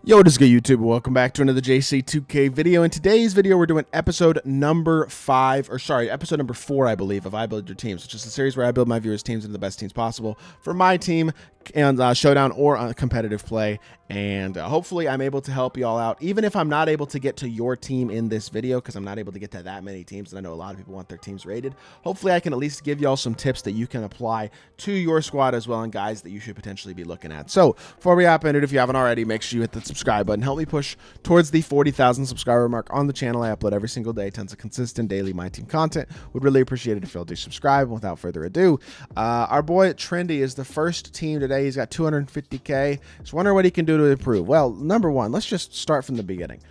Yo, what is good, YouTube? Welcome back to another JC2K video. In today's video, we're doing episode number 4, I believe, of I Build Your Teams, which is a series where I build my viewers' teams into the best teams possible for my team and showdown or competitive play. And hopefully I'm able to help you all out, even if I'm not able to get to your team in this video, because I'm not able to get to that many teams, and I know a lot of people want their teams rated. Hopefully I can at least give you all some tips that you can apply to your squad as well, and guys that you should potentially be looking at. So before we hop into it, if you haven't already, make sure you hit the subscribe button. Help me push towards the 40,000 subscriber mark on the channel. I upload every single day, tons of consistent daily My Team content. Would really appreciate it if you'll do subscribe. Without further ado, our boy Trendy is the first team today. He's got 250K. Just wondering what he can do to improve. Well, number one, let's just start from the beginning.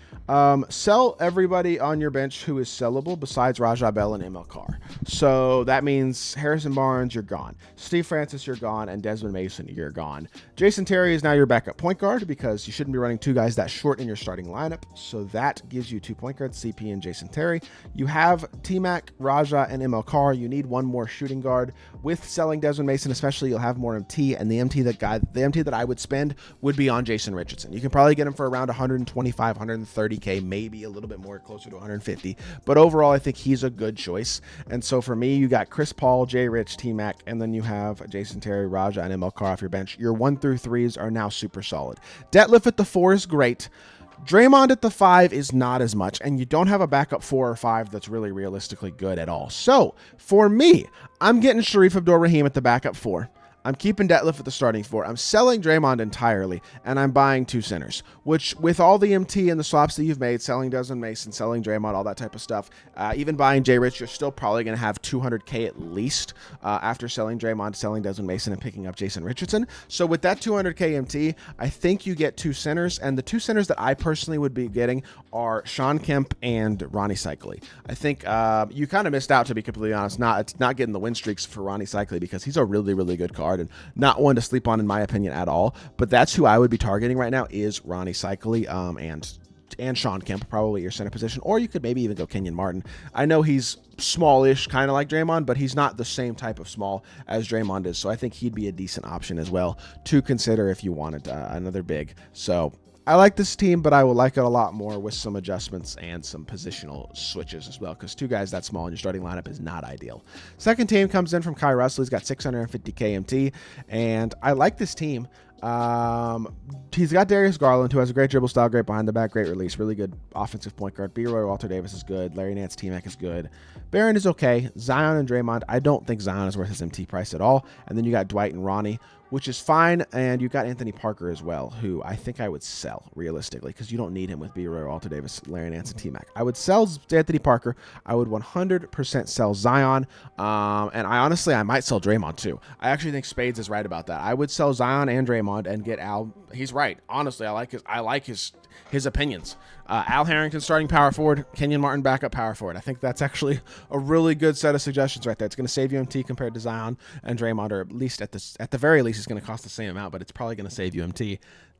Sell everybody on your bench who is sellable besides Rajah Bell and ML Carr. So that means Harrison Barnes, you're gone. Steve Francis, you're gone. And Desmond Mason, you're gone. Jason Terry is now your backup point guard because you shouldn't be running two guys that short in your starting lineup. So that gives you 2 point guards, CP and Jason Terry. You have T-Mac, Rajah, and ML Carr. You need one more shooting guard. With selling Desmond Mason, especially, you'll have more MT, and the MT that I would spend would be on Jason Richardson. You can probably get him for around 125, 130K, maybe a little bit more, closer to 150. But overall, I think he's a good choice. And so for me, you got Chris Paul, Jay Rich, T-Mac, and then you have Jason Terry, Rajah, and ML Carr off your bench. Your 1 through 3s are now super solid. Detlef at the 4 is great. Draymond at the 5 is not as much, and you don't have a backup 4 or 5 that's really realistically good at all. So for me, I'm getting Sharif Abdur-Rahim at the backup 4. I'm keeping Detlef at the starting 4. I'm selling Draymond entirely, and I'm buying 2 centers, which with all the MT and the swaps that you've made, selling Desmond Mason, selling Draymond, all that type of stuff, even buying Jay Rich, you're still probably going to have 200K at least after selling Draymond, selling Desmond Mason, and picking up Jason Richardson. So with that 200K MT, I think you get 2 centers, and the 2 centers that I personally would be getting are Sean Kemp and Ronnie Cycli. I think you kind of missed out, to be completely honest. It's not getting the win streaks for Ronnie Cycli because he's a really, really good card and not one to sleep on in my opinion at all. But that's who I would be targeting right now is Ronnie Cycli and Sean Kemp, probably your center position, or you could maybe even go Kenyon Martin. I know he's smallish, kind of like Draymond, but he's not the same type of small as Draymond is, so I think he'd be a decent option as well to consider if you wanted another big. So I like this team, but I will like it a lot more with some adjustments and some positional switches as well, because 2 guys that small in your starting lineup is not ideal. Second team comes in from Kai Russell. He's got 650K MT, and I like this team. He's got Darius Garland, who has a great dribble style, great behind the back, great release, really good offensive point guard. B-Roy Walter Davis is good. Larry Nance, T-Mac is good. Barron is okay. Zion and Draymond, I don't think Zion is worth his MT price at all. And then you got Dwight and Ronnie, which is fine. And you got Anthony Parker as well, who I think I would sell realistically, because you don't need him with B-Roy Walter Davis, Larry Nance, and T-Mac. I would sell Anthony Parker. I would 100% sell Zion. And I might sell Draymond too. I actually think Spades is right about that. I would sell Zion and Draymond and get Al. He's right. Honestly, I like his opinions. Al Harrington starting power forward, Kenyon Martin backup power forward. I think that's actually a really good set of suggestions right there. It's going to save you MT compared to Zion and Draymond, or at least at the very least, it's going to cost the same amount, but it's probably going to save you MT.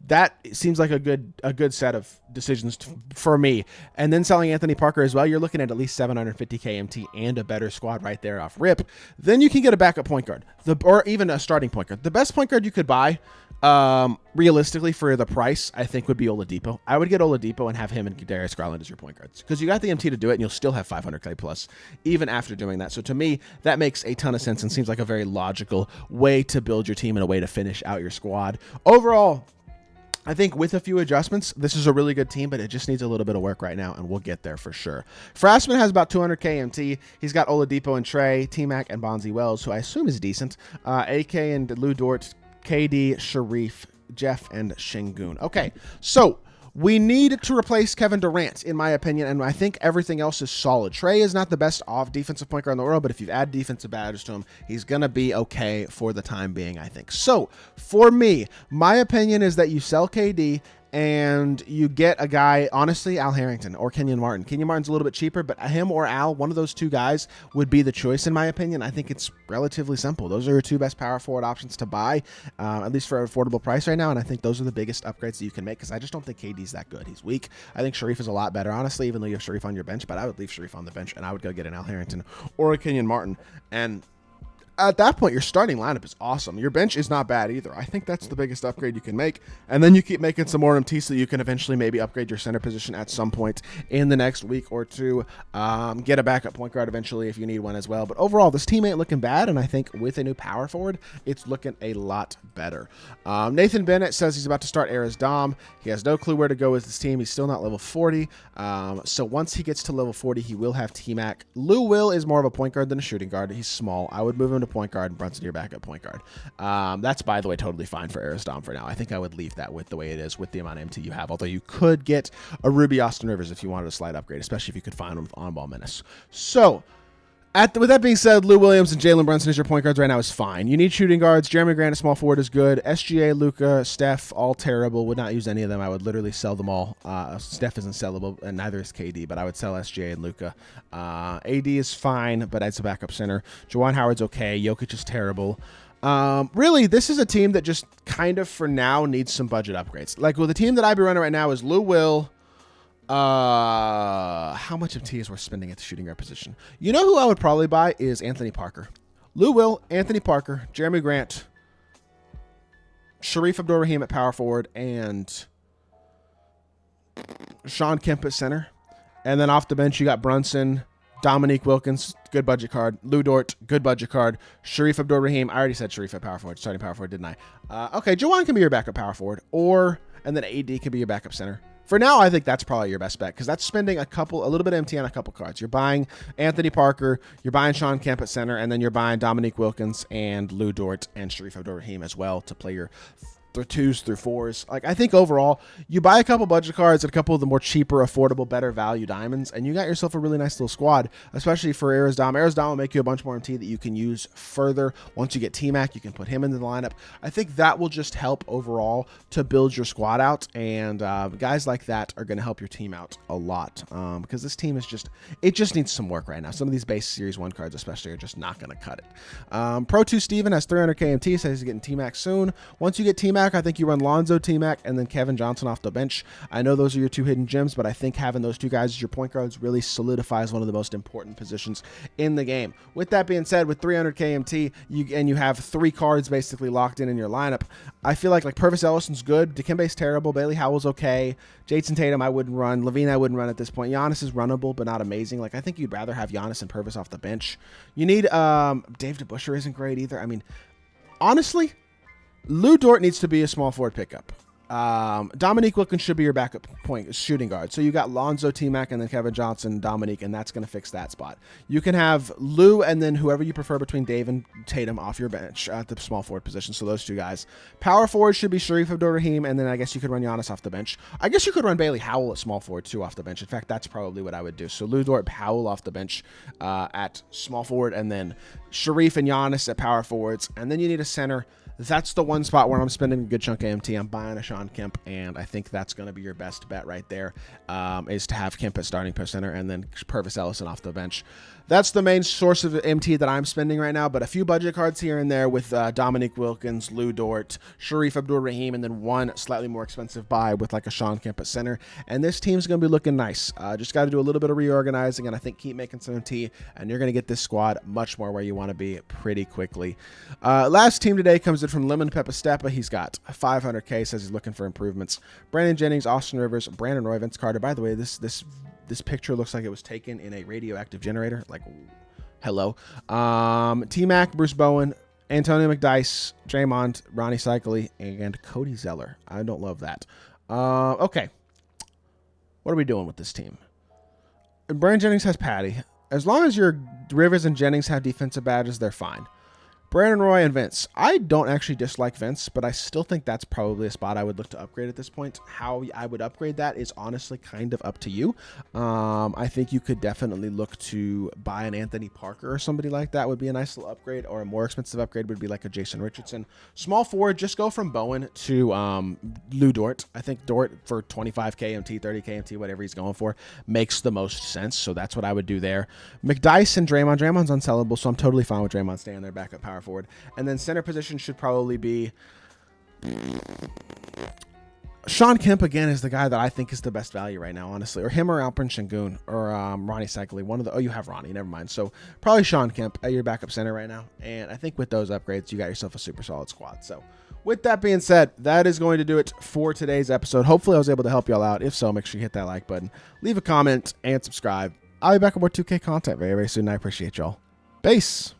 That seems like a good set of decisions for me. And then selling Anthony Parker as well, you're looking at least 750K MT and a better squad right there off rip. Then you can get a backup point guard, or even a starting point guard. The best point guard you could buy, realistically for the price, I think would be Oladipo. I would get Oladipo and have him and Darius Garland as your point guards, because you got the MT to do it, and you'll still have 500K plus even after doing that. So to me, that makes a ton of sense and seems like a very logical way to build your team and a way to finish out your squad. Overall, I think with a few adjustments, this is a really good team, but it just needs a little bit of work right now, and we'll get there for sure. Frasman has about 200K MT. He's got Oladipo and Trey, T-Mac, and Bonzi Wells, who I assume is decent. AK and Lou Dort, KD, Sharif, Jeff, and Şengün. Okay, so we need to replace Kevin Durant, in my opinion, and I think everything else is solid. Trey is not the best defensive point guard in the world, but if you add defensive badges to him, he's going to be okay for the time being, I think. So, for me, my opinion is that you sell KD and you get a guy, honestly, Al Harrington or Kenyon Martin. Kenyon Martin's a little bit cheaper, but him or Al, one of those 2 guys would be the choice, in my opinion. I think it's relatively simple. Those are your 2 best power forward options to buy, at least for an affordable price right now, and I think those are the biggest upgrades that you can make, because I just don't think KD's that good. He's weak. I think Sharif is a lot better, honestly, even though you have Sharif on your bench, but I would leave Sharif on the bench, and I would go get an Al Harrington or a Kenyon Martin. And at that point, your starting lineup is awesome. Your bench is not bad either. I think that's the biggest upgrade you can make. And then you keep making some more MT so you can eventually maybe upgrade your center position at some point in the next week or two. Get a backup point guard eventually if you need one as well. But overall, this team ain't looking bad. And I think with a new power forward, it's looking a lot better. Nathan Bennett says he's about to start Era's Dom. He has no clue where to go with this team. He's still not level 40. So once he gets to level 40, he will have T-Mac. Lou Will is more of a point guard than a shooting guard. He's small. I would move him to point guard and Brunson your backup point guard. That's, by the way, totally fine for Era's Dom for now. I think I would leave that with the way it is with the amount of MT you have, although you could get a Ruby Austin Rivers if you wanted a slight upgrade, especially if you could find him with on-ball menace. So, with that being said, Lou Williams and Jalen Brunson as your point guards right now is fine. You need shooting guards. Jeremy Grant, a small forward, is good. SGA, Luka, Steph, all terrible. Would not use any of them. I would literally sell them all. Steph isn't sellable, and neither is KD, but I would sell SGA and Luka. AD is fine, but it's a backup center. Juwan Howard's okay. Jokic is terrible. Really, this is a team that just kind of, for now, needs some budget upgrades. Like, well, the team that I'd be running right now is Lou Will. How much of T is worth spending at the shooting guard position? You know who I would probably buy is Anthony Parker. Lou Will, Anthony Parker, Jeremy Grant, Sharif Abdur-Rahim at power forward, and Sean Kemp at center. And then off the bench, you got Brunson, Dominique Wilkins, good budget card. Lou Dort, good budget card. Sharif Abdur-Rahim, I already said Sharif at power forward, starting power forward, didn't I? Okay, Juwan can be your backup power forward, and then AD can be your backup center. For now, I think that's probably your best bet because that's spending a little bit of MT on a couple cards. You're buying Anthony Parker, you're buying Sean Kemp at center, and then you're buying Dominique Wilkins and Lou Dort and Sharif Abdur-Rahim as well to play your through 2s through 4s. Like, I think overall, you buy a couple budget cards and a couple of the more cheaper, affordable, better value diamonds, and you got yourself a really nice little squad, especially for Era's Dom. Era's Dom will make you a bunch more MT that you can use further. Once you get T-Mac, you can put him into the lineup. I think that will just help overall to build your squad out, and guys like that are going to help your team out a lot because this team is it just needs some work right now. Some of these base Series 1 cards especially are just not going to cut it. Pro 2 Steven has 300k MT, says he's getting T-Mac soon. Once you get T-Mac, I think you run Lonzo, T-Mac, and then Kevin Johnson off the bench. I know those are your two hidden gems, but I think having those two guys as your point guards really solidifies one of the most important positions in the game. With that being said, with 300k MT, you have 3 cards basically locked in your lineup, I feel like Purvis Ellison's good, Dikembe's terrible, Bailey Howell's okay, Jason Tatum I wouldn't run, Levine I wouldn't run at this point, Giannis is runnable but not amazing. Like, I think you'd rather have Giannis and Purvis off the bench. You need Dave DeBusschere isn't great either. I mean, honestly, Lou Dort needs to be a small forward pickup. Dominique Wilkins should be your backup point shooting guard. So you got Lonzo, T-Mac, and then Kevin Johnson, Dominique, and that's going to fix that spot. You can have Lou and then whoever you prefer between Dave and Tatum off your bench at the small forward position. So those two guys. Power forward should be Sharif Abdur-Rahim, and then I guess you could run Giannis off the bench. I guess you could run Bailey Howell at small forward too off the bench. In fact, that's probably what I would do. So Lou Dort, Howell off the bench at small forward, and then Sharif and Giannis at power forwards, and then you need a center. That's the one spot where I'm spending a good chunk of MT. I'm buying a Sean Kemp, and I think that's going to be your best bet right there, is to have Kemp at starting center and then Purvis Ellison off the bench. That's the main source of MT that I'm spending right now, but a few budget cards here and there with Dominique Wilkins, Lou Dort, Sharif Abdur-Rahim, and then one slightly more expensive buy with like a Sean Kemp at center. And this team's going to be looking nice. Just got to do a little bit of reorganizing, and I think keep making some MT, and you're going to get this squad much more where you want to be pretty quickly. Last team today comes in from Lemon Peppa Steppa. He's got 500k, says he's looking for improvements. Brandon Jennings, Austin Rivers, Brandon Roy, Vince Carter. By the way, this picture looks like it was taken in a radioactive generator. Like, hello. T-Mac, Bruce Bowen, Antonio McDyess, Draymond, Ronnie Cycli, and Cody Zeller. I don't love that. Okay. What are we doing with this team? Brandon Jennings has Patty. As long as your Rivers and Jennings have defensive badges, they're fine. Brandon Roy and Vince. I don't actually dislike Vince, but I still think that's probably a spot I would look to upgrade at this point. How I would upgrade that is honestly kind of up to you. I think you could definitely look to buy an Anthony Parker or somebody like that would be a nice little upgrade, or a more expensive upgrade would be like a Jason Richardson. Small forward, just go from Bowen to Lou Dort. I think Dort for 25k MT, 30k MT, whatever he's going for, makes the most sense, so that's what I would do there. McDyess and Draymond. Draymond's unsellable, so I'm totally fine with Draymond staying there, backup power forward. And then center position should probably be Sean Kemp, again, is the guy that I think is the best value right now, honestly. Or him or Alperen Şengün or Ronnie Cycli. One of the... Oh, you have Ronnie. Never mind. So probably Sean Kemp at your backup center right now. And I think with those upgrades, you got yourself a super solid squad. So with that being said, that is going to do it for today's episode. Hopefully I was able to help y'all out. If so, make sure you hit that like button, leave a comment, and subscribe. I'll be back with more 2K content very, very soon. I appreciate y'all. Peace.